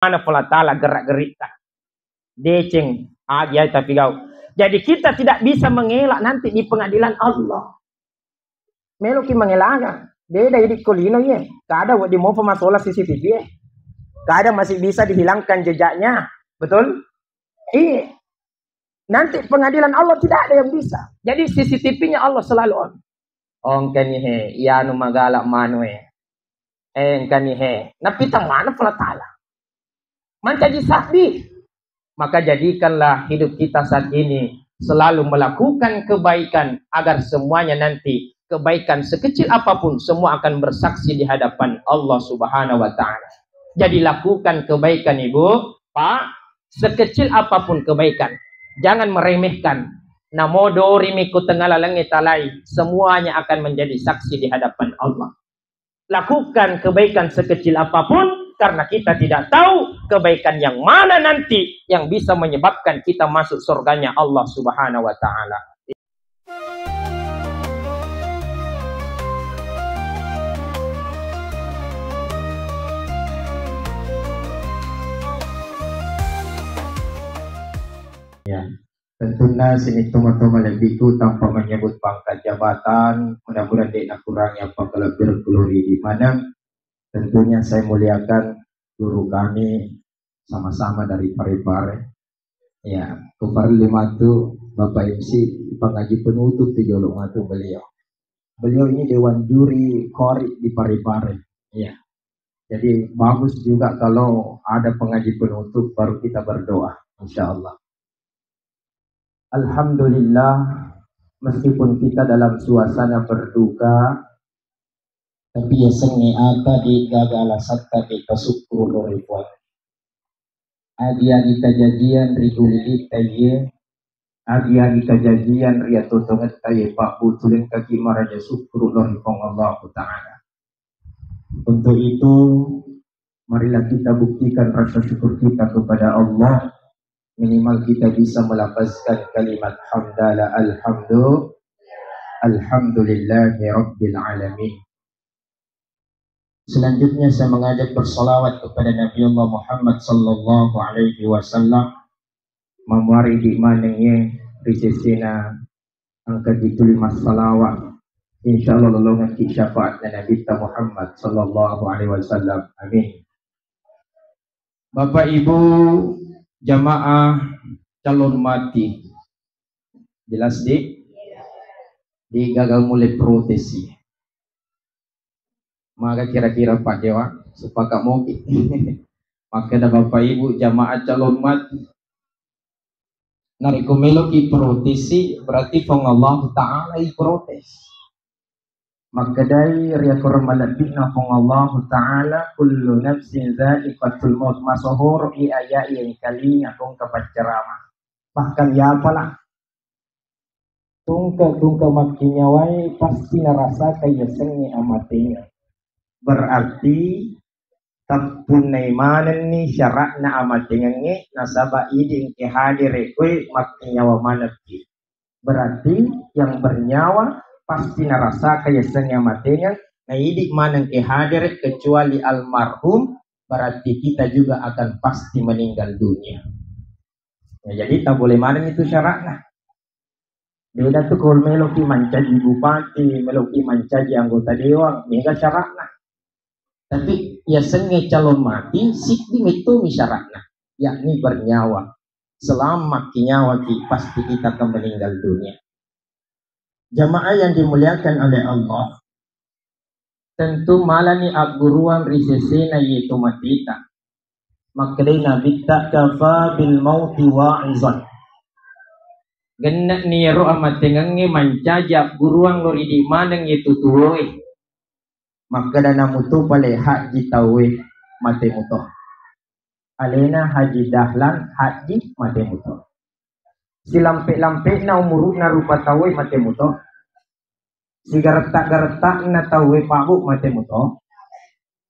Mana pula ta'ala gerak-gerik tak. Deceng. Dia tapi kau. Jadi kita tidak bisa mengelak nanti di pengadilan Allah. Meloki mengelak. Dia dari kulino ya. Kada di mau pemasola CCTV ya. Kada masih bisa dihilangkan jejaknya. Betul? Iya. Nanti pengadilan Allah tidak ada yang bisa. Jadi CCTV-nya Allah selalu on. Kani he, ianu magalak mano kani he. Napitang mana pula ta'ala. Mancaji sakti. Maka jadikanlah hidup kita saat ini selalu melakukan kebaikan agar semuanya nanti kebaikan sekecil apapun semua akan bersaksi di hadapan Allah Subhanahu wa taala. Jadi lakukan kebaikan Ibu, Pak, sekecil apapun kebaikan. Jangan meremehkan. Namodo rimiku tengah langit talai, semuanya akan menjadi saksi di hadapan Allah. Lakukan kebaikan sekecil apapun karena kita tidak tahu kebaikan yang mana nanti yang bisa menyebabkan kita masuk surganya Allah Subhanahu wa taala. Ya, tentunya sini teman-teman lebihku tanpa menyebut pangkat jabatan, mudah-mudahan tidak kurangnya apa berkeluri di mana. Tentunya saya muliakan guru kami sama-sama dari Parepare. Ya, kemarin 5 itu Bapak MC pengaji penutup di Jolong itu beliau. Beliau ini dewan juri Kori di Parepare. Ya. Jadi bagus juga kalau ada pengaji penutup baru kita berdoa, insya Allah. Alhamdulillah, meskipun kita dalam suasana berduka, tapi ya sengi ata di gagala satta di kasukuru ribuan. Adia di kejadian riguli taye, adia di kejadian ria tutunget taye pak putulin kaki maraja sukuru loripong Allah Ta'ala. Untuk itu, marilah kita buktikan rasa syukur kita kepada Allah. Minimal kita bisa melafazkan kalimat hamdala alhamdulillahi rabbil alamin. Selanjutnya saya mengajak bersolawat kepada Nabi Allah Muhammad sallallahu alaihi wasallam. Memari di mananya risesina angka ditulis salawat. Insyaallah lolongan ki syafaat Nabi Muhammad sallallahu alaihi wasallam. Amin. Bapak Ibu jamaah calon mati, jelas di gagal mulai protesi. Maka kira-kira Pak Dewa sepakat mungkin. Maka ada Bapak Ibu jamaah calon mati nariku meloki protesi berarti Allah Ta'ala protes. Maka dari riakur malabina Allah Ta'ala kullu nafsin za'iqatul maut masohor ayat yang kali akong kapat ceramah. Bahkan ya apalah tungka makinyawai pasti narasa kaya sengi amatinya. Berarti tapunay manan ni syarak na amatingan ni nasaba iding kehadire kwe makinyawa manati. Berarti yang bernyawa pasti narasa kaya sengi amatingan na idik manang kehadire kecuali almarhum, berarti kita juga akan pasti meninggal dunia. Ya, jadi tak boleh manan itu syaraknya. Beda tuh kalau meloki mancaji bupati, meloki mancaji anggota dewan, mega syaraknya. Tapi ya sengi calon mati sikdim itu misyarakna, yakni bernyawa. Selama kinyawa pasti kita akan meninggal dunia. Jamaah yang dimuliakan oleh Allah, tentu malani aguruan risesena yaitu matita. Makdena bitta kafa bil mauti wa'izan. Genak ni ro amatengange mancajak guruang lori di manang yaitu tuwe. Maka dana mutu pale haji tawe mate muto. Alena haji dahlan haji mate muto. Si lampe na umuru na rupa tawe mate muto. Si gertak na tawe pabu mate muto.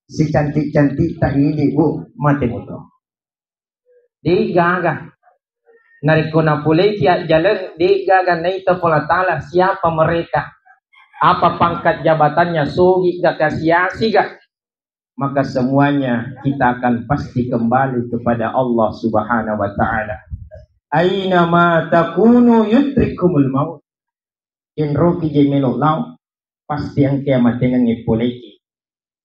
Si cantik tak ini bu mate muto. Di gaga. Nariko na pulay tiap jalan di gaga na ito pola ta'ala siapa mereka. Apa pangkat jabatannya, sogi gak kasiasi gak. maka semuanya kita akan pasti kembali kepada Allah Subhanahu wa taala. Aina ma takunu yudrikumul maut. In roki jemelo law pasti ang kiamat dengan ngipoleki.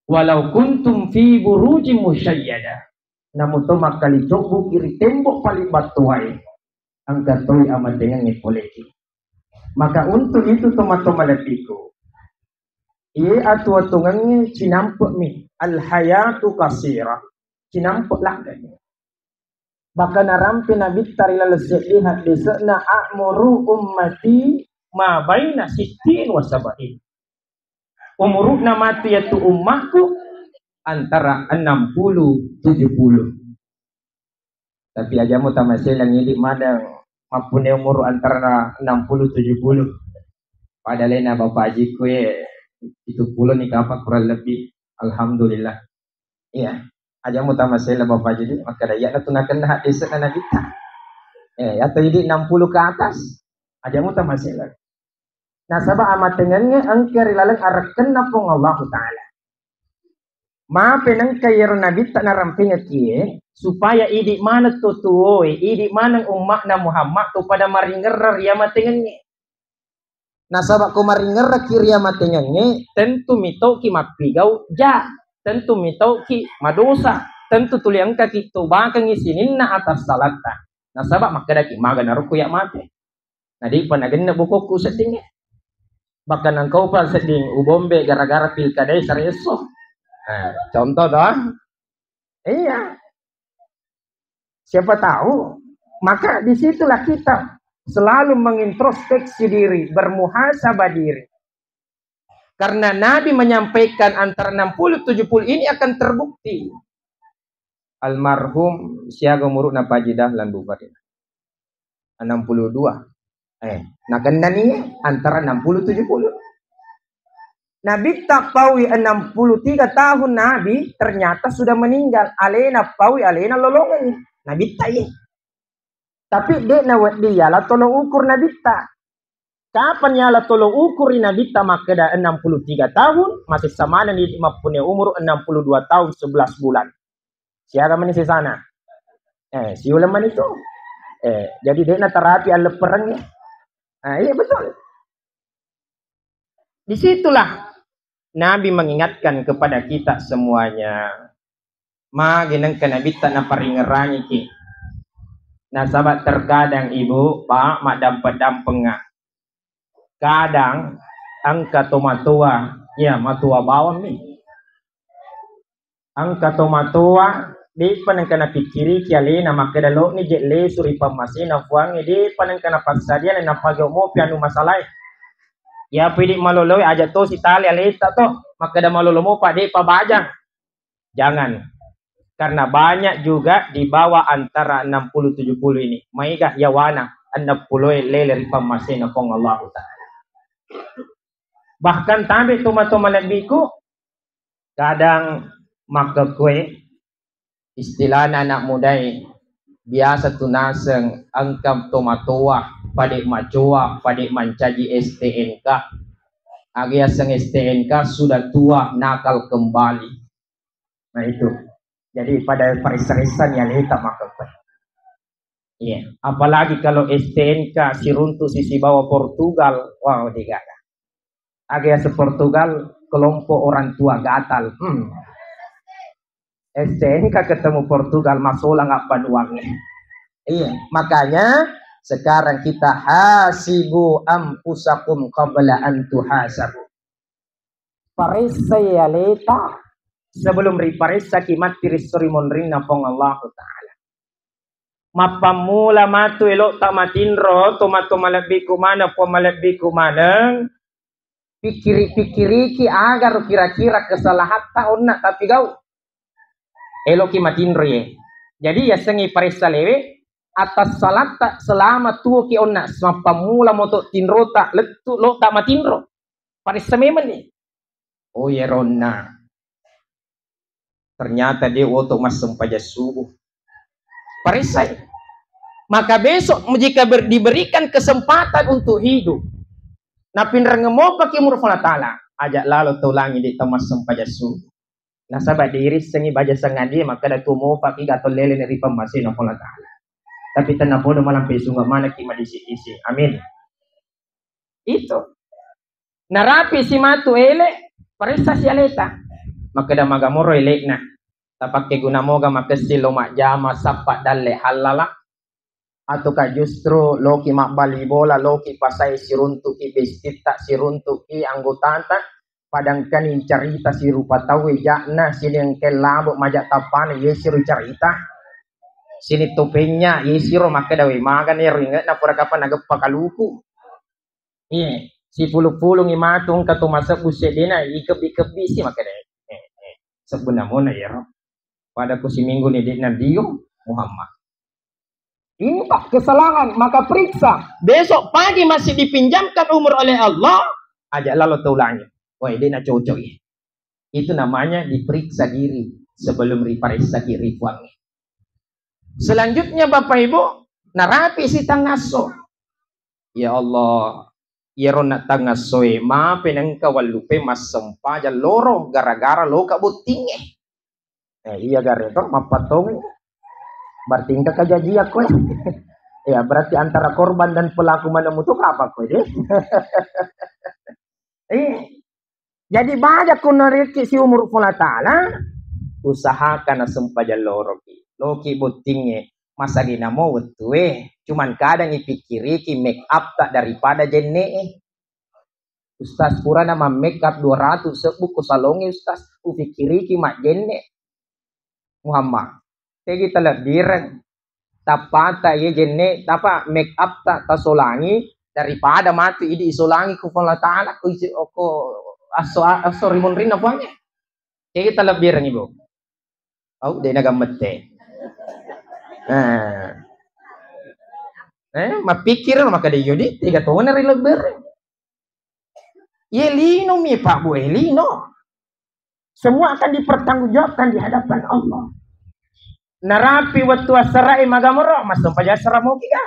Walau kuntum fi burujim musyayyada. Namun to makali cobu kiri tembok paling batuai. Ang gatoy amat dengan ngipoleki. Maka untuk itu toma-toma lepiku. Ie atu-atungannya cinampuk mi. Al-hayatu kasira. Cinampuk lah. Bahkan narampi Nabi tarilal lihat desana a'muru ummati ma baina sittin wa sab'in. Umuruna mati yaitu ummahku antara 60 70. Tapi ajamu tamasel yang ngidik madang mapune umur antara 60 70. Padahal na bapak haji kue itu puluh nih kapak kurang lebih. Alhamdulillah. Iya. Aja mutama saya bapak jadi maka daya na tunakan na desa na kita. Atau jadi 60 ke atas. Aja mutama saya. Nah sabah amat dengannya angker ilalang arakan na pong Allah Ta'ala. Maafin ang kayer nabi tak narampingat kie supaya idik mana tutuoi idik mana umat na Muhammad tu pada maringerar ya matengannya. Nah sabah ko maringerar kiriya matengannya tentu mito ki mapigau ja. Tentu mitau ki madosa, tentu tuliang kaki tu bakang isinin na atas salata. Nah sabab makadaki maga naruku ya mati. Nah di panagen na bukuku seding. Bahkan engkau pa seding ubombe gara-gara pilkada sareso. Nah, contoh dah. Iya. Siapa tahu? Maka disitulah kita selalu mengintrospeksi diri, bermuhasabah diri. Karena Nabi menyampaikan antara 60-70 ini akan terbukti. Almarhum siaga muruk na pajidah lan bubarin. 62. Nah kena ni antara 60-70. Nabi tak pawi 63 tahun Nabi ternyata sudah meninggal. Alena pawi alena lolongan. Nabi tak ye. Tapi dek nawat dia lah tolong ukur Nabi tak. Kapan nyala tolong ukuri Nabi makeda 63 tahun masih sama dengan di punya umur 62 tahun 11 bulan. Siapa mana di sana? Si ulama itu. Jadi dia nak terapi ala perangnya. Iya betul. Disitulah Nabi mengingatkan kepada kita semuanya. Maginang ka Nabi tak naparingerangi ki. Nah sahabat terkadang ibu, pak, mak dampet pengak. Kadang angka tomatua, ya matua bawang ni. Angka tomatua di panang kana pikiri kiali na makadalo ni jetle suri pamasina fuang di panang kana paksadia na pagaw mo piano masalay. Ya pwede maloloy aja to si tali alita to makada malolo mo pa di pabajang. Jangan. Karena banyak juga di bawah antara 60-70 ini. Maigah yawana 60 lele pamasina kong Allah Ta'ala. Bahkan tabi tuma-tuma lebiku kadang maka kue istilah anak muda biasa tunaseng angkam tomatua padik macua padik mancaji STNK agiaseng STNK sudah tua nakal kembali. Nah itu jadi pada perisan yang hitam maka kue. Iya, apalagi kalau STNK si runtuh sisi bawah Portugal, wow digana. Agak Portugal kelompok orang tua gatal. STNK ketemu Portugal masolang apa uangnya. Iya, makanya sekarang kita hasibu ampusakum qabla an tuhasabu. Parisa ya leta sebelum riparisa kimat tirisuri monrina pong Allah Ta'ala. Mapamula matu elok tak matinro tomato malabbi kumana po malabbi kumanang pikiri-pikiri ki agar kira-kira kesalahan tahun nak tapi gau elok ki matinro ye. Jadi ya sengi parisa lewe atas salat tak selama tuo ki onna mapamula moto tinro tak letu lo tak matinro parisa memang ni. Oh ya ronna. Ternyata dia untuk masuk pajak subuh. Parisai. Maka besok jika diberikan kesempatan untuk hidup. Napin rengemo pakai murfala ta'ala. Ajak lalu tulangi di temas sempaja subuh. Nah sahabat diiris sengi baja sengadi maka dah tumo paki gato lele dari pemasin Allah Ta'ala. Tapi tanah bodoh malam pesunga mana kima disi-isi. Amin. Itu. Narapi si matu ele parisa si aleta. Maka dah magamoro ele na. Tapake guna moga makesi lo mak jama sapat dalle halala. Ataukah justru loki mak bali bola loki pasai siruntuki bestita siruntuki anggota padang kanin cerita si rupa tahu jakna sini yang kelabuk majak tapan yesiru cerita sini topengnya yesiru maka dawe makan ya ringat na pura kapan nagep pakaluku iya si pulu-pulu ngimatung katu masak buset dina ikep bisi maka deh sebenarnya ya pada kusi minggu ni dina dium Muhammad ini pak kesalahan maka periksa besok pagi masih dipinjamkan umur oleh Allah ajak lalu taulangi. Wah, dia nak cocok ya. Itu namanya diperiksa diri sebelum diperiksa kiri wangi. Selanjutnya Bapak Ibu, narapi si tangaso. Ya Allah, ya rona tangaso ma penengka walupe mas sempaja loro gara-gara lo kabutinge. Iya gara itu mapatong. Berarti engka kajajia kowe. Ya, berarti antara korban dan pelaku mana mutuk apa kowe deh. Jadi banyak kunariki si umur Allah Ta'ala usahakan sempaja loroki loki butingnya masa gina mau wetue cuman kadang ipikiri ki make up tak daripada jenne Ustaz pura nama make up 200 sebuku salongi Ustaz upikiri ki mak jenne Muhammad kayak kita lebih tapata ye jenne tapa make up tak tasolangi daripada mati idi isolangi ku Allah Ta'ala ku isi oko aso rimun rin apanya kayak kita lebih orang ibu dia nagamete mapikir maka dia yudi 3 tahun dari lebih ye lino mi pak bu lino semua akan dipertanggungjawabkan di hadapan Allah narapi waktu asarai magamoro masuk paja asaramu kika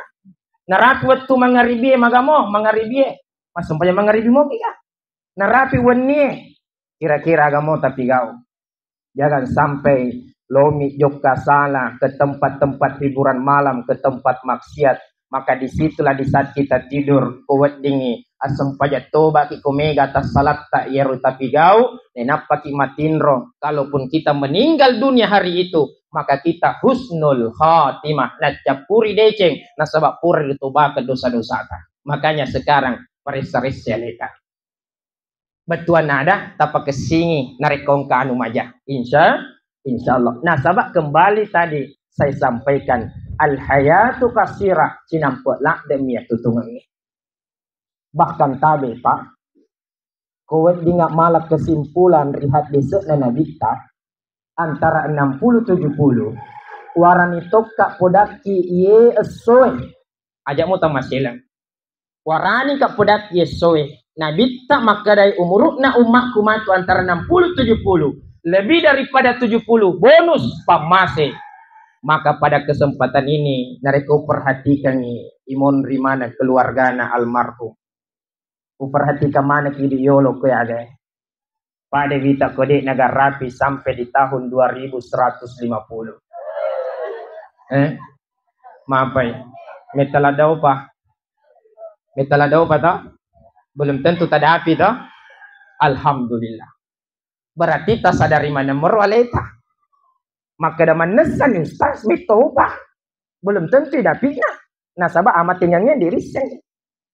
narapi waktu mangaribi masuk paja mangaribi mo kika narapi wani kira-kira agamo tapi kau jangan sampai lomi jokka salah ke tempat-tempat hiburan malam ke tempat maksiat maka disitulah di saat kita tidur kuat dingi asam pajak toba ki komega atas salat tak yeru tapi kau nenapa ki matinro kalaupun kita meninggal dunia hari itu maka kita husnul khatimah najapuri deceng nasabak puri toba ke dosa-dosa makanya sekarang paris-paris leka betuan ada tapak kesingi narekong ke anu maja insya Allah. Nah sahabat kembali tadi saya sampaikan al hayatu kasira cinampe lak demi tutungan ini bahkan tabe pak kowet dingak malak kesimpulan rihat besok na nabita antara 60-70 warani tokka podaki ye esoe ajak mu tamasilang warani kak podaki ye esoe nabita maka dari umurukna umakku matu antara 60-70 lebih daripada 70 bonus pamase maka pada kesempatan ini nareko perhatikan imon rimana keluargana almarhum perhatikan mana kidiolo ko ada pada vita kode negara rapi sampai di tahun 2150 maaf ya metaladau pa tak belum tentu tada api dah alhamdulillah berarti tak sadari mana merwaleta maka dah manesan ustaz mitoba belum tentu dapatnya nasabah amat tinggalnya diri sendiri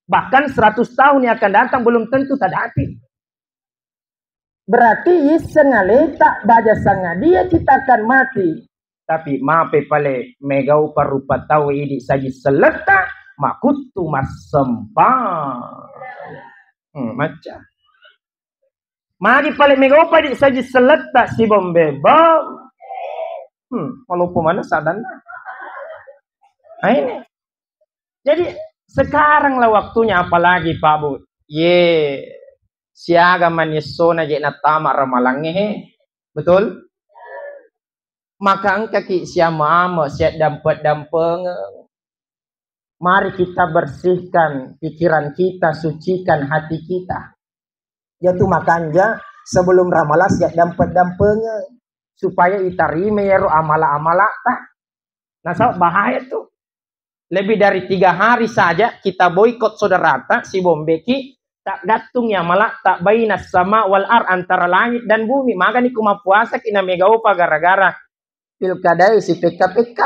bahkan 100 tahun yang akan datang belum tentu tada api berarti sengaleta baja sanga dia kita akan mati tapi mape pale megau parupa tahu ini saji seleta makutu masempang macam mari paling megau pada saja seleta si bombebam kalau pemana sadana ini jadi sekarang lah waktunya apalagi Pak Bu ye siaga manisona je natama ramalange betul maka angka ki siama siap dampet mari kita bersihkan pikiran kita sucikan hati kita yaitu makanya sebelum ramalan siap dampet-dampetnya supaya itarime ya amala-amala tak. Nah, so, bahaya tuh. Lebih dari 3 hari saja kita boikot saudara tak si Bombeki tak datungnya malah tak bainas sama wal ar antara langit dan bumi. Maka ni kuma puasa kina mega upa gara-gara pilkadai si PK.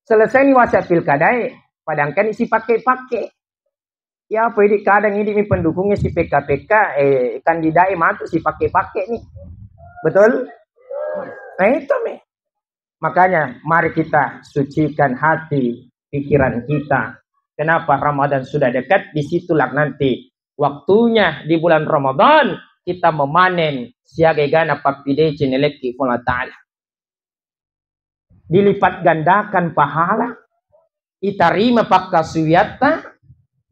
Selesai ni wasa pilkadai, padangkan isi pakai-pakai. Ya apa ini kadang ini pendukungnya si PK kandidai matu si pakai-pakai nih. Betul? Nah itu nih. Makanya mari kita sucikan hati, pikiran kita. Kenapa Ramadan sudah dekat? Disitulah nanti waktunya di bulan Ramadan kita memanen siaga gana papide ceneleki Allah Ta'ala. Dilipat gandakan pahala, itarima pakkasuyata,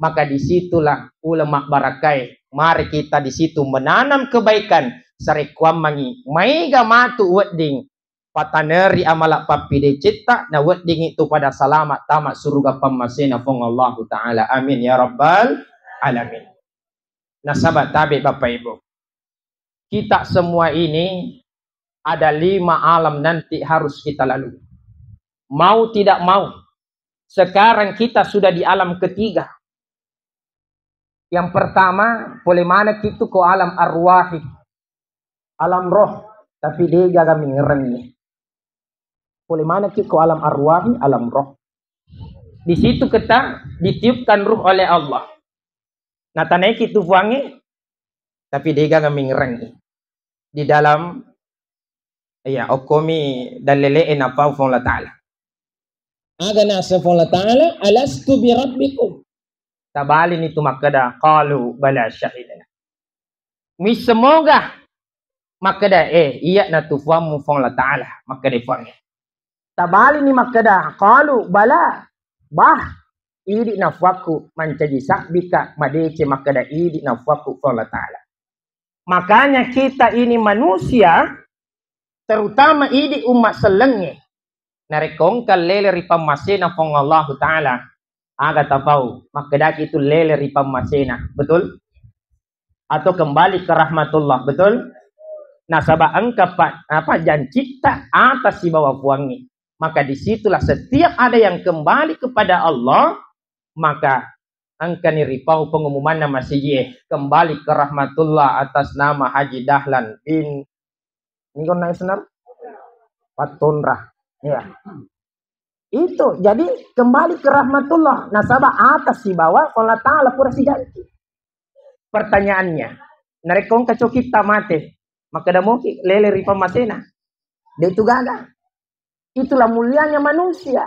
maka disitulah ulama barakai. Mari kita di situ menanam kebaikan. Sarekwam mangi, maiga matu wedding. Pataneri amalak papide cita na wedding itu pada salamat tamat surga pamasena fong Allah Ta'ala. Amin ya Rabbal Alamin. Nah sahabat tabi Bapak Ibu, kita semua ini ada 5 alam nanti harus kita lalui. Mau tidak mau, sekarang kita sudah di alam ketiga. Yang pertama, boleh mana kita ke alam arwahi, alam roh, tapi dia jaga mengerengnya. Boleh mana kita ke alam arwahi, alam roh. Di situ kita ditiupkan ruh oleh Allah. Nah, tanah kita buangnya, tapi dia jaga mengerengnya. Di dalam, ya, okomi dan lele'en apa Allah Ta'ala. Agana safala ta'ala alastu bi rabbikum. Tabalin itu makada qalu bala syahidana. Mi semoga makada iya na tufamu fala ta'ala makada fange. Tabalin ni makada qalu bala bah idi nafwaku mancaji sakbika madece makada idi nafwaku fala ta'ala. Makanya kita ini manusia terutama idi umat selenge narekongkal lele ripam masena fong Allah Ta'ala aga tafau makadaki itu lele ripam masena, betul? Atau kembali ke rahmatullah, betul? Nah sabah engkau jancipta atas si bawah puangi, maka disitulah setiap ada yang kembali kepada Allah maka engkau ni ripau pengumuman nama si kembali ke rahmatullah atas nama Haji Dahlan bin ini kon naik senar Patunrah. Ya. Itu jadi kembali ke rahmatullah nasabah atas si bawah Allah Ta'ala pura si janji. Pertanyaannya narekong kaco kita mate maka dah moki lele ripa masena dia itu gagal. Itulah mulianya manusia.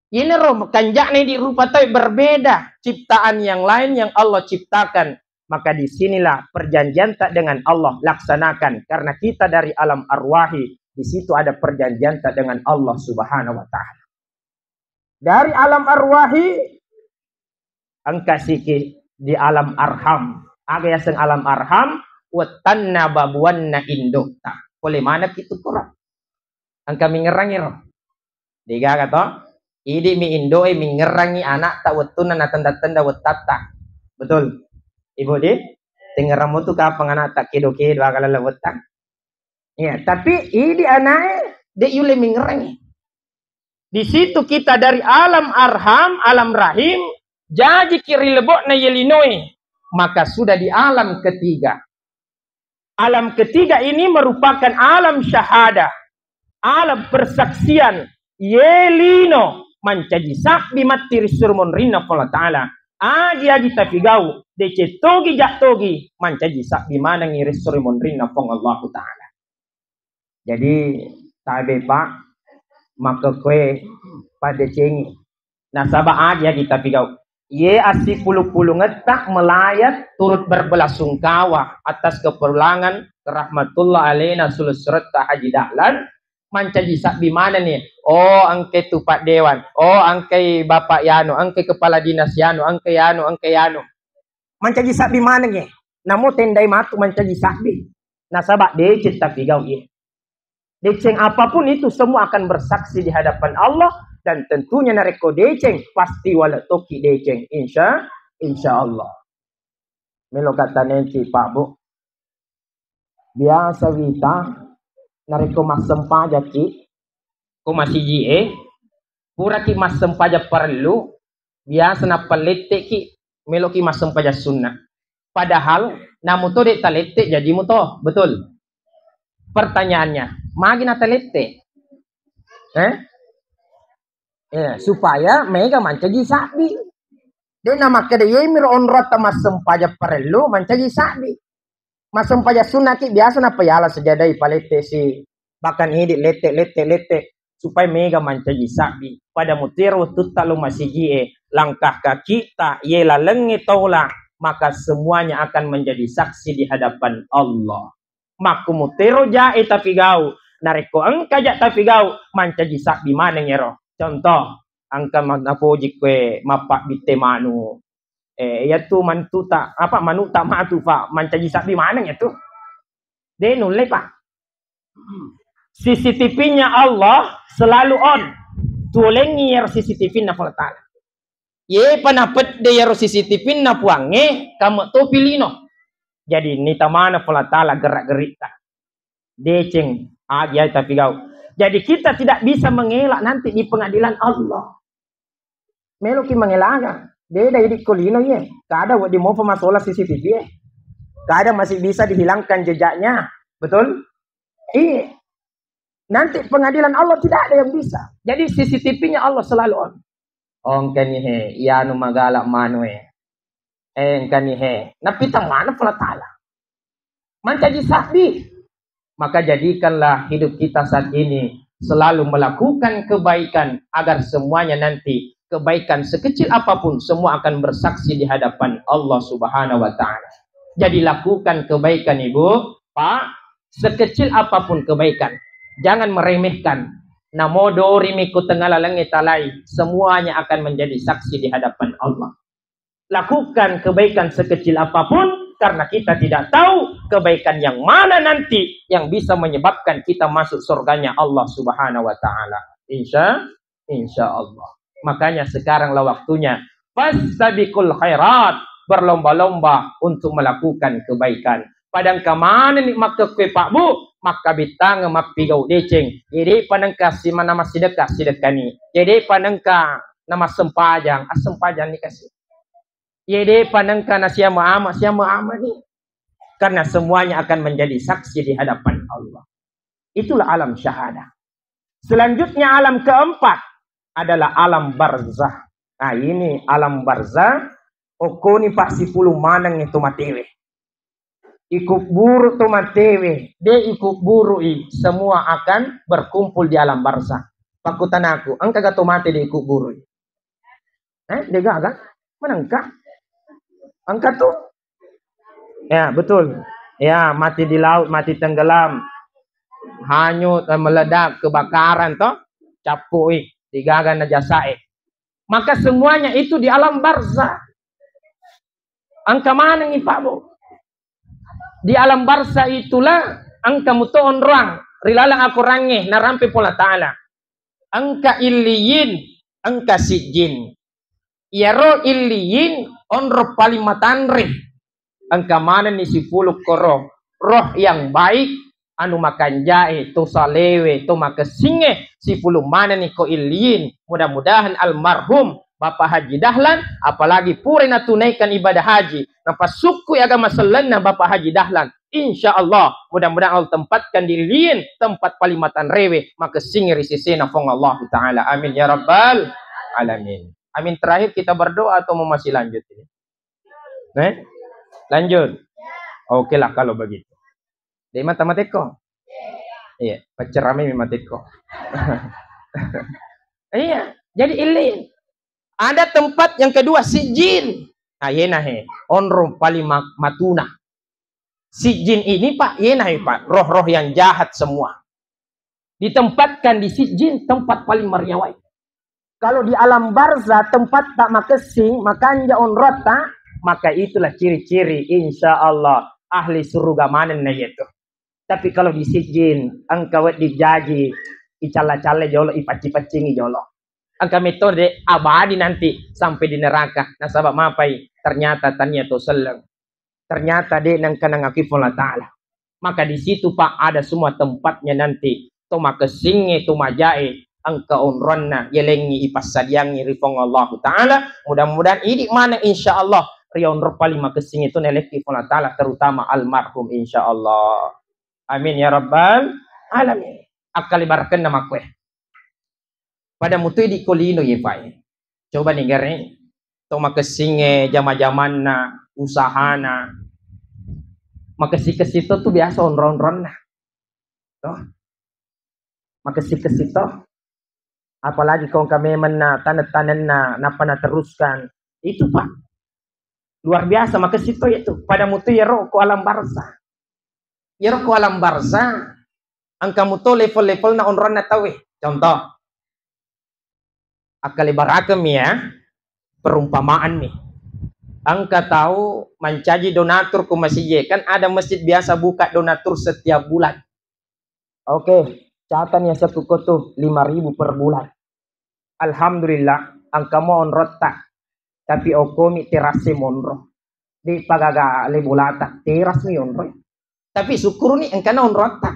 Ini roh kanjaknya di rupa tay berbeda ciptaan yang lain yang Allah ciptakan. Maka disinilah perjanjian tak dengan Allah laksanakan karena kita dari alam arwahi. Di situ ada perjanjian dengan Allah Subhanahu wa Ta'ala. Dari alam arwahi angka siki di alam arham. Aga yang alam arham watanna babuanna indokta. Oleh mana kita kurang? Angka mengerangi roh. Diga kata, idi mi indoi mengerangi anak tak watuna na tanda-tanda watata. Betul. Ibu di tengeramu tu kapan anak tak kedo-kedo agalala watang. Ya, tapi ini anaknya dia yule mengerangi. Di situ kita dari alam arham, alam rahim, jadi kiri lebok na yelinoi, maka sudah di alam ketiga. Alam ketiga ini merupakan alam syahadah, alam persaksian, yelino mancaji sakbi matiri surmun rinna Allah Ta'ala. Agi tafigau, dece togi jak togi, mancaji sakbi mana ngiris surmun rinna Allah Ta'ala. Jadi tabe pak maka kue pada cengi nasabah aja kita pigau ye asih puluh-puluh ngetak melayat turut berbelasungkawa atas kepulangan rahmatullah alaina sulusrata Haji Dahlan mancaji sakbi mana nih oh angke tupak dewan oh angke bapak Yano angke kepala dinas Yano angke Yano mancaji sakbi mana nih namo tendai matu mancaji sakbi nasabah decet tapi pigau ye. Deceng apapun itu semua akan bersaksi di hadapan Allah dan tentunya nareko deceng pasti wala toki deceng insya Allah. Melo kata nenci Pak Bu biasa wita nariko masem paja ki ko masih jie pura ki masem paja perlu biasa na palette ki melo ki masem paja sunnah padahal namu to de talette jadi muto betul pertanyaannya magi na talette supaya mega mancaji sabi de nama kede yemir onrot masem paja perlu mancaji sabi masem paja sunnah ki biasa na payala sejadai palette si bahkan ini lete supaya mega mancaji sabi pada mutiru tutalu masijie langkah kita yela lengi tola maka semuanya akan menjadi saksi di hadapan Allah maku mutiru jae tapi gau nareko angka jak tapi gau mancaji sabi mana ngero contoh angka magnapoji kwe mapak bite manu yaitu mantuta apa manuta matu pak mancaji sabi mana itu de nulle pak CCTV-nya Allah selalu on. Tulengi yer CCTV na pala ta'ala. Ye panapet de yer CCTV na puange kamu to pilino. Jadi ni tamana pala ta'ala gerak-gerik ta. Deceng aja tapi gau. Jadi kita tidak bisa mengelak nanti di pengadilan Allah. Melo ki mengelak. Dia dah jadi kulino ye. Kada di mau pemasola CCTV ye. Kada masih bisa dihilangkan jejaknya. Betul? Iya. Nanti pengadilan Allah tidak ada yang bisa. Jadi CCTV-nya Allah selalu on. Ong kanihe, iya nu magalak manwe. Kanihe, napitang mana pula ta'ala. Mancaji sabi. Maka jadikanlah hidup kita saat ini selalu melakukan kebaikan agar semuanya nanti kebaikan sekecil apapun semua akan bersaksi di hadapan Allah Subhanahu wa taala. Jadi lakukan kebaikan Ibu, Pak, sekecil apapun kebaikan. Jangan meremehkan. Namo dorimiku tengah langit talai. Semuanya akan menjadi saksi di hadapan Allah. Lakukan kebaikan sekecil apapun. Karena kita tidak tahu kebaikan yang mana nanti. Yang bisa menyebabkan kita masuk surganya Allah Subhanahu wa ta'ala. Insya Allah. Makanya sekaranglah waktunya. Fastabiqul khairat. Berlomba-lomba untuk melakukan kebaikan. Padang kamana ni makakwe Pak Bu. Maka bitang mapigau deceng. Jadi panengka si mana masih sedekah ni. Jadi panengka nama sempajang, sempajang ni kasih. Jadi panengka na siya maama ni. Karena semuanya akan menjadi saksi di hadapan Allah. Itulah alam syahadah. Selanjutnya alam keempat adalah alam barzah. Nah ini alam barzah. Okoni Pak Sipulu manang itu matewe. Ikut buru tu matewe, de ikut buru semua akan berkumpul di alam barzah. Pakutan aku, engkau gak mati di ikut buru. Dia gak? Menengkah? Engkau tuh? Ya betul. Ya mati di laut, mati tenggelam, hanyut, meledak, kebakaran toh, capui, digagan najasae. Maka semuanya itu di alam barzah. Engkau mana nih Pak Bu? Di alam barzah itulah angka mutoon ruang rilalang aku range narampe pola ta'ala angka illiyin angka sijin yaro illiyin onro palimatanre angka mana ni si puluk koro roh yang baik anu makan jae to salewe to makasinge si puluk mana ni ko illiyin mudah-mudahan almarhum Bapak Haji Dahlan, apalagi pura na tunaikan ibadah haji. Nampak suku agama selena Bapak Haji Dahlan. Insya Allah, mudah-mudahan Allah tempatkan di liin tempat palimatan rewe. Maka singiri sisena fong Allah Ta'ala. Amin ya Rabbal Alamin. Amin. Terakhir kita berdoa atau mau masih lanjut ini? Lanjut. Oke lah kalau begitu. Di matematiko? Iya, pacerame matematiko. Iya, jadi ilin. Ada tempat yang kedua sijin. Yenahe onro paling matuna. Sijin ini Pak yenahe Pak roh-roh yang jahat semua. Ditempatkan di sijin tempat paling meriawai. Kalau di alam barzah tempat tak makasing makanya onrota maka itulah ciri-ciri insya Allah ahli surga mana itu. Tapi kalau di sijin engkau dijaji icala-cala jolo ipaci-pacingi jolo. Angka metode abadi nanti sampai di neraka. Nah sabab mapai ternyata tanya to seleng. Ternyata dia nang kanang akifullah ta'ala. Maka di situ Pak ada semua tempatnya nanti. Toma kesinge, toma jae, angka unronna, yelengi ipas sadiangi rifong Allah Ta'ala. Mudah-mudahan ini mana insya Allah. Rion rupa lima kesinge itu neleki Allah Ta'ala. Terutama almarhum insya Allah. Amin ya Rabbal Alamin. Akal ibaratkan nama kue. Pada mutu di kolino ye Pak. Coba nih gare. Toma kesinge, jama-jaman na, usahana. Maka si kesito tuh biasa onron-onron nah. Tuh. Maka si kesito. Apalagi kau kami mena tanah-tanah na pernah teruskan. Itu Pak. Luar biasa maka situ itu. Pada mutu ya roh ku alam barza. Ya roh ku alam barza. Angka mutu level-level na onron na tahu. Contoh. Akal ibaratkan ya. Perumpamaan nih. Angka tahu mencaji donatur ke masjid. Kan ada masjid biasa buka donatur setiap bulan. Oke, catatan yang satu tuh 5.000 per bulan. Alhamdulillah, angka mau onrota. Tapi okomi terase monro. Di pagaga lebolata teras mi onro. Tapi syukur nih angka na onrota.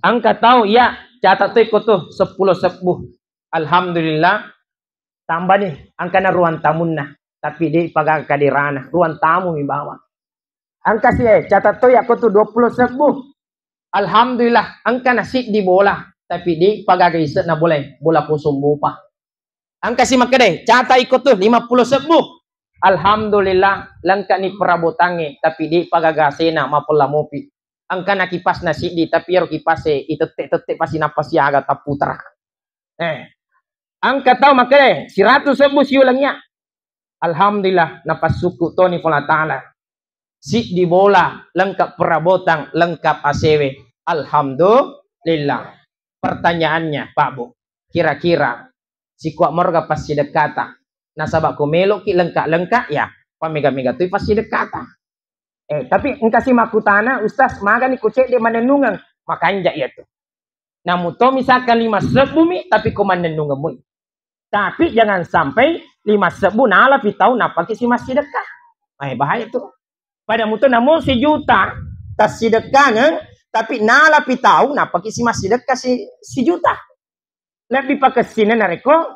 Angka tahu ya catat tuh 10 sepuh. Alhamdulillah. Tambah nih, angka na ruang tamun nah. Tapi di pagaga kadirana, ruang tamu mi bawa. Angka sih catat tuh ya tuh 20 sepuh. Alhamdulillah, angka nasi di bola. Tapi di pagaga iset na boleh. Bola kusum bupa. Angka sih maka deh, catat ikut tuh 50 sepuh. Alhamdulillah, langka ni perabotange. Tapi di pagaga sena mapola mopi. Angka na kipas nasi di, tapi yaro kipas itu tetek pasti napas ya agak taputra. Angka tahu maka deh, 100 sepuh siulangnya. Alhamdulillah, napas suku Tony Allah Ta'ala. Si di bola, lengkap perabotan, lengkap ACW. Alhamdulillah. Pertanyaannya, Pak Bu. Kira-kira, si kuat morga pasti dekata. Nasabak kumelo ki lengkap-lengkap ya. Pamega-mega tuh pasti dekata. Tapi engkau makutana, Ustaz, maga nih kucek di manenungan. Makanya ya tuh. Namun to misalkan 5 sebumi, tapi kau manenungan mu. Tapi jangan sampai 5 sebu nala pitau napa si masih dekat. Bahaya tuh. Pada mutu namun 1 juta tas sedekah kan, tapi nala pitau napa si masih dekat si juta. Lebih pakai sini nareko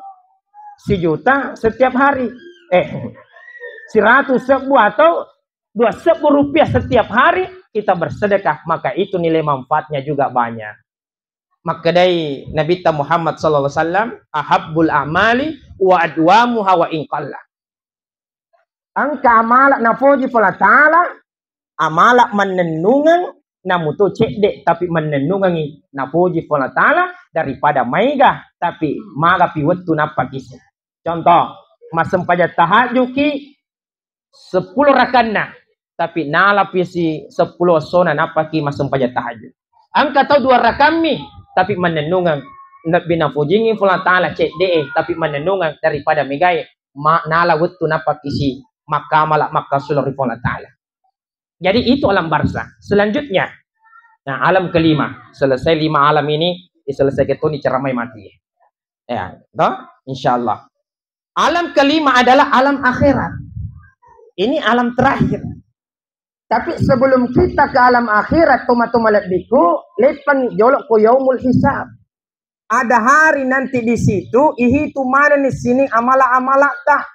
1 juta setiap hari. 100 sebu atau 2 rupiah setiap hari kita bersedekah, maka itu nilai manfaatnya juga banyak. Maka dari Nabi Muhammad SAW, ahabbul amali wa adwamuha wa inqalla. Angka amalak na foji pala ta'ala, amalak menenungan na muto cekdek tapi menenungan na foji pala ta'ala daripada maiga tapi maga piwettu na pakisi. Contoh, masem pada tahajud ki 10 rakanna tapi nala pisi 10 sona napaki masem pada tahajud. Angka tahu 2 rakami tapi menenungan binafujingin pula ta'ala cek de tapi menenungan daripada megai nala wettu napakisi maka malak maka suluri pula ta'ala. Jadi itu alam barzah. Selanjutnya, nah alam kelima. Selesai 5 alam ini selesai ketuni ceramai mati. Ya, toh? Insyaallah. Alam kelima adalah alam akhirat. Ini alam terakhir. Tapi sebelum kita ke alam akhirat, tomat-tomat biku, lepang jolok ko yaumul hisab. Ada hari nanti di situ, ihitu mana di sini amala-amala tak.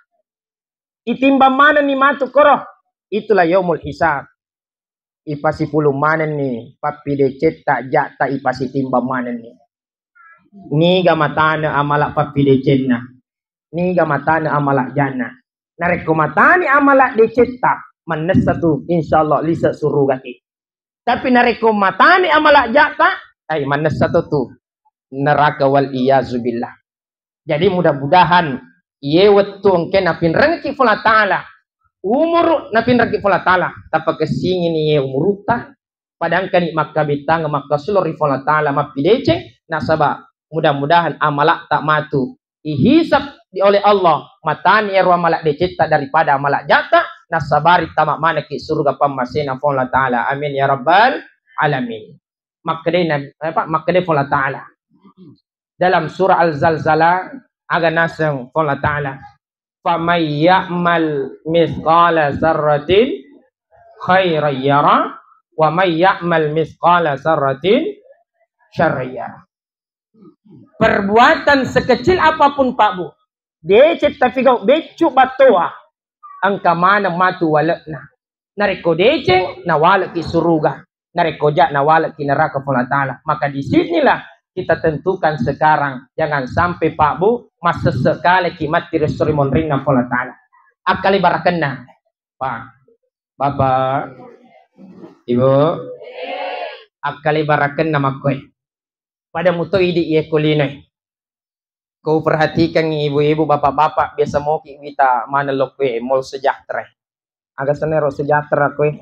Itimbang mana nih matu koroh. Itulah yaumul hisab. Ipasi puluh mana nih, papi decet tak jata ipasi timbang mana nih. Niga matana amala papi decet na. Niga matana amala jana. Nareko matani amala decet tak. Manes satu insyaallah lisa surugati. Tapi nareko matani amala jata, manes satu tuh neraka wal iyazubillah. Jadi mudah-mudahan ye wettu engke napin rengki fula taala. Umur napin rengki fula taala. Tapa kesingin ye umuruta padang kani makka bitang makka suluri fula taala mapidece nasaba. Mudah-mudahan amalak tak matu. Ihisab oleh Allah matani erwa malak decita daripada amalak jata. Nasabari tamak mana ki surga pamasena fon la ta'ala. Amin ya rabbal alamin. Makde fon la ta'ala. Dalam surah Al-Zalzalah aga nasang fon la ta'ala. Famay ya'mal mithqala zarratin khairan yara Wa may ya'mal misqala dzarratin syarriyah. Perbuatan sekecil apapun Pak Bu, decet tapi kau becu batoa angka mana matu walakna. Nareko deceng nawalak ki suruga, nareko jak nawalak ki neraka Allah Ta'ala. Maka di sinilah kita tentukan sekarang, jangan sampai Pak Bu masa sekali kimat tirisuri monring Allah Ta'ala. Akali barakenna Pak, Bapak, Ibu, akali barakenna makoi. Pada muto idi ye kulinoi. Kau perhatikan ibu-ibu, bapak-bapak biasa mau kita mana lokwe mall sejahtera. Agak senero sejahtera kue.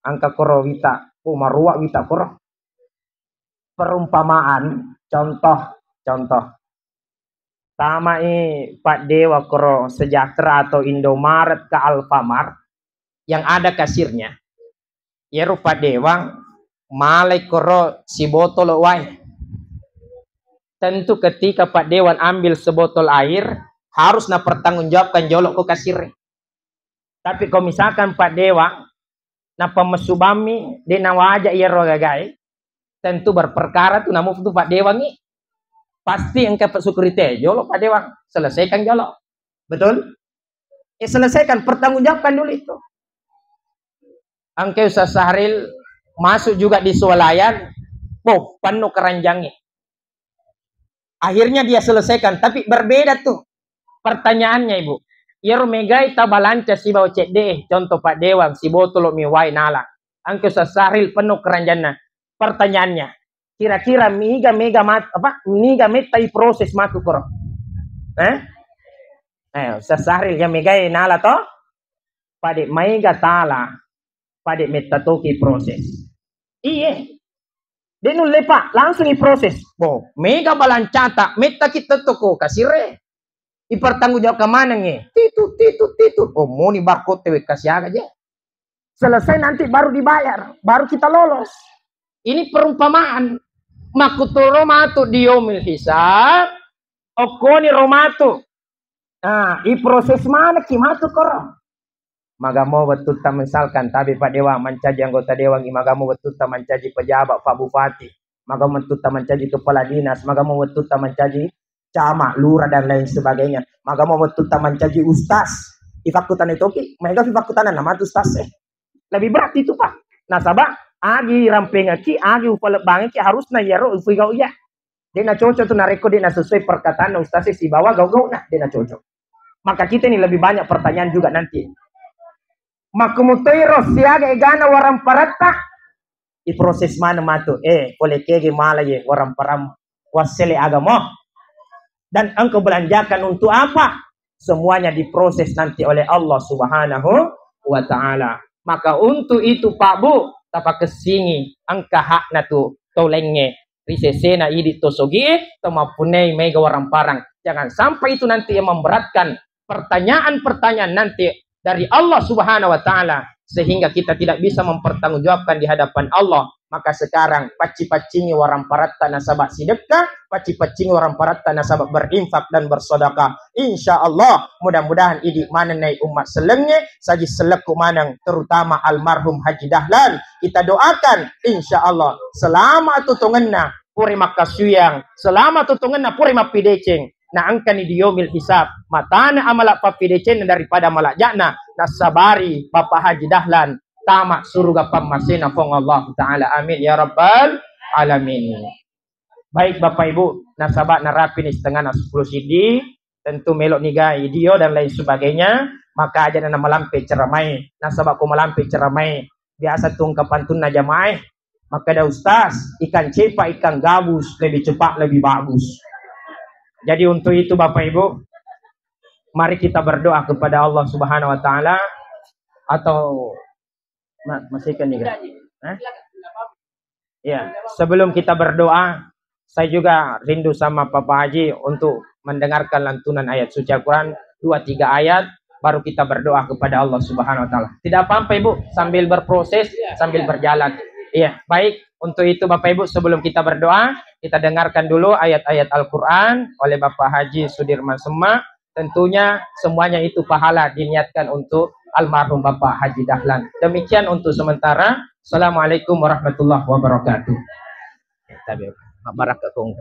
Angka koro wita, marua wita koro. Perumpamaan, contoh. Sama Pak Dewa koro sejahtera atau Indomaret ke Alfamart yang ada kasirnya. Ya Pak Dewa malai koro si botol wai. Tentu ketika Pak Dewan ambil sebotol air, harus pertanggungjawabkan jolok ke kasir. Tapi kalau misalkan Pak Dewan, pemesubami, dia nawaja iya rogagai, tentu berperkara tuh namu tuh Pak Dewan nih. Pasti engkau sukurite, jolok Pak Dewan, selesaikan jolok. Betul? Selesaikan, pertanggungjawabkan dulu itu. Engkau Ustaz Sahril masuk juga di swalayan, penuh keranjangnya. Akhirnya dia selesaikan, tapi berbeda tuh pertanyaannya Ibu. Ya megai tabalanca si bawa cek deh, contoh Pak Dewan si botol miwai nala. Angke Sahril penuh keranjana. Pertanyaannya, kira-kira miga metai proses matu koro. Sahril ya megai nala toh? Pada mega tala, pada metatoki proses. Iya. Dia lepak langsung diproses. Mega balancata, meta kita toko kasire. Ipertanggungjawab ke mana nih? Titu. Mau nih barcode tewe kasih aja. Selesai nanti baru dibayar, baru kita lolos. Ini perumpamaan. Makutu romato diomil hisab. Okoni romato. Nah, proses mana kimatu koro? Magamo betul tak misalkan tapi Pak Dewa mencaji anggota dewan, magamo betul tak mencaji pejabat Pak Bupati, magamo betul tak mencaji kepala dinas, magamo betul tak mencaji camat, lurah dan lain sebagainya, magamo betul tak mencaji ustaz. Ifakutan itu oke, mereka ifakutan nama ustaz lebih berat itu Pak. Nah sabak agi ramping aki, agi upal bangi ki harus na yaro ufigau ya. Dia na cocok tu nareko dia na sesuai perkataan ustaz si bawa gau nah dia na cocok. Maka kita ini lebih banyak pertanyaan juga nanti. Makumutoi rosiaga egana waram parata i proses mana matu boleh kege malaye waram param wasele agama dan engkau belanjakan untuk apa? Semuanya diproses nanti oleh Allah Subhanahu wa Ta'ala. Maka untuk itu Pak Bu tapa kesingi angka hakna tu tolenge risesena idi tosogi temapunei mega waram parang. Jangan sampai itu nanti yang memberatkan pertanyaan-pertanyaan nanti dari Allah Subhanahu wa Ta'ala sehingga kita tidak bisa mempertanggungjawabkan di hadapan Allah. Maka sekarang paci-pacingi waram paratta nasabak sedekah, paci-pacingi waram paratta nasabak berinfak dan bersedekah. Insya Allah mudah-mudahan idik manenai umat selenge saji seleku manang terutama almarhum Haji Dahlan. Kita doakan insya Allah selama tutungenna puri makasuyang, selama tutungenna puri mapideceng. Na angkani diomil hisab matana amalak papidecen daripada malak jakna nasabari Bapak Haji Dahlan tamak surga pamasina fong Allah Ta'ala amin ya rabbal alamin. Baik Bapak Ibu nasabak narapin setengah 10 CD tentu melok nigai idio dan lain sebagainya. Maka aja na malampe ceramai nasabak ku malampe ceramai biasa tungkapan tunna jamaah. Maka ada ustaz ikan cepa ikan gabus lebih cepat lebih bagus. Jadi untuk itu Bapak Ibu, mari kita berdoa kepada Allah Subhanahu wa Ta'ala. Atau masih kan nih? Ya, sebelum kita berdoa, saya juga rindu sama Bapak Haji untuk mendengarkan lantunan ayat suci Al-Quran 2-3 ayat, baru kita berdoa kepada Allah Subhanahu wa Ta'ala. Tidak apa-apa Ibu, sambil berproses, sambil berjalan. Iya, baik. Untuk itu Bapak Ibu sebelum kita berdoa, kita dengarkan dulu ayat-ayat Al-Quran oleh Bapak Haji Sudirman Semak. Tentunya semuanya itu pahala diniatkan untuk almarhum Bapak Haji Dahlan. Demikian untuk sementara. Assalamualaikum warahmatullahi wabarakatuh. Tabi, barakatuh.